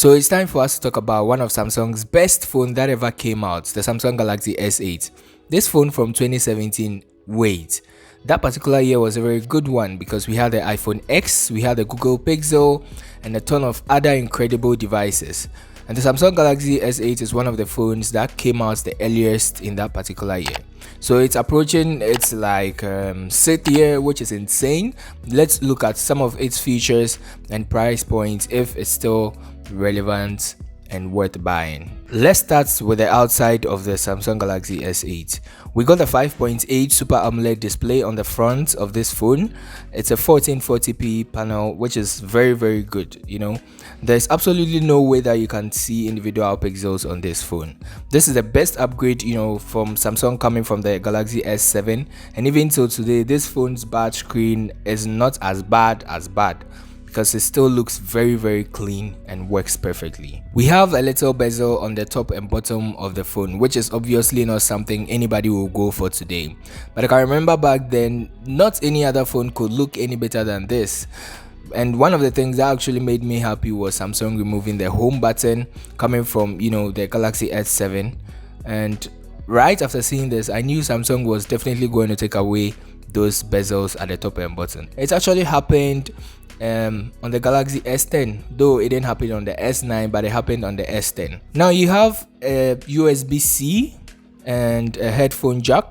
So it's time for us to talk about one of Samsung's best phone that ever came out, the Samsung Galaxy S8. This phone from 2017, wait, that particular year was a very good one because we had the iPhone X, we had the Google Pixel, and a ton of other incredible devices. And the Samsung Galaxy S8 is one of the phones that came out the earliest in that particular year. So it's approaching its like sixth year, which is insane. Let's look at some of its features and price points if it's still relevant and worth buying. Let's start with the outside of the Samsung Galaxy S8. We got a 5.8 Super AMOLED display on the front of this phone. It's a 1440p panel, which is very good. There's absolutely no way that you can see individual pixels on this phone. This is the best upgrade from Samsung coming from the Galaxy S7, and even till today this phone's bad screen is not as bad because it still looks very clean and works perfectly. We have a little bezel on the top and bottom of the phone, which is obviously not something anybody will go for today. But I can remember back then, not any other phone could look any better than this. And one of the things that actually made me happy was Samsung removing the home button coming from the Galaxy S7. And right after seeing this, I knew Samsung was definitely going to take away those bezels at the top and bottom. It actually happened on the Galaxy S10, though it didn't happen on the S9, but it happened on the S10. Now you have a USB-C and a headphone jack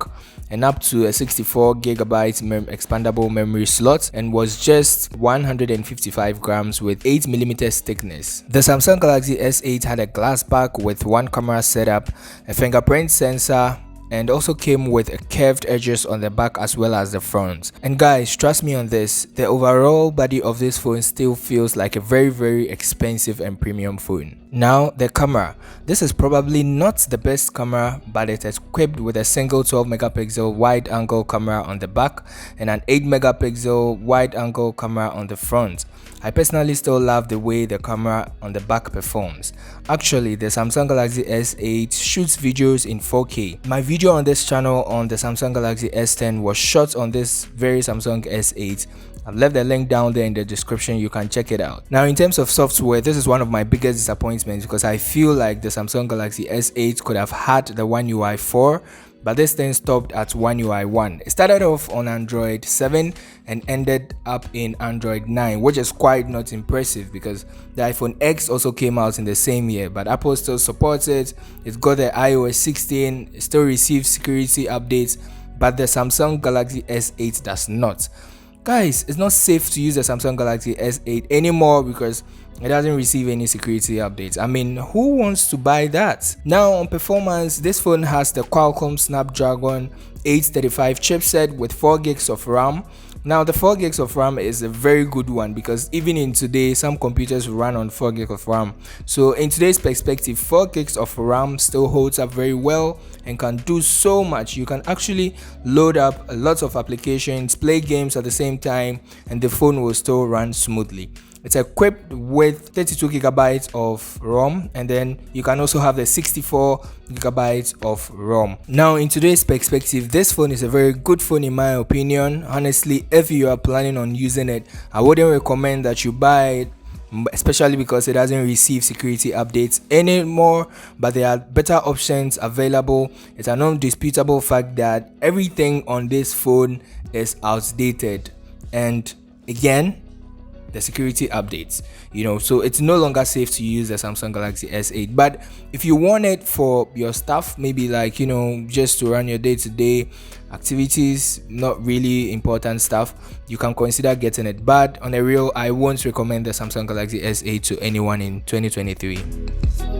and up to a 64GB expandable memory slot, and was just 155 grams with 8mm thickness. The Samsung Galaxy S8 had a glass back with one camera setup, a fingerprint sensor, and also came with curved edges on the back as well as the front. And guys, trust me on this, the overall body of this phone still feels like a very expensive and premium phone. Now the camera. This is probably not the best camera, but it is equipped with a single 12MP wide angle camera on the back and an 8MP wide angle camera on the front. I personally still love the way the camera on the back performs. Actually, the Samsung Galaxy S8 shoots videos in 4K. My video on this channel on the Samsung Galaxy S10 was shot on this very Samsung S8. I've left the link down there in the description, you can check it out. Now in terms of software, this is one of my biggest disappointments because I feel like the Samsung Galaxy S8 could have had the One UI 4, but this thing stopped at One UI 1. It started off on Android 7 and ended up in Android 9, which is quite not impressive because the iPhone X also came out in the same year, but Apple still supports it. It's got the iOS 16, it still receives security updates, but the Samsung Galaxy S8 does not. Guys, it's not safe to use the Samsung Galaxy S8 anymore because it doesn't receive any security updates. I mean, who wants to buy that? Now on performance, this phone has the Qualcomm Snapdragon 835 chipset with 4GB of RAM. Now the 4GB of RAM is a very good one because even in today some computers run on 4GB of RAM. So in today's perspective, 4GB of RAM still holds up very well and can do so much. You can actually load up lots of applications, play games at the same time, and the phone will still run smoothly. It's equipped with 32GB of ROM, and then you can also have the 64GB of ROM. Now in today's perspective, this phone is a very good phone in my opinion. Honestly, if you are planning on using it, I wouldn't recommend that you buy it, especially because it doesn't receive security updates anymore, but there are better options available. It's an undisputable fact that everything on this phone is outdated, and again, the security updates, so it's no longer safe to use the Samsung Galaxy S8. But if you want it for your stuff, maybe like just to run your day-to-day activities, not really important stuff, you can consider getting it. But on a real, I won't recommend the Samsung Galaxy S8 to anyone in 2023.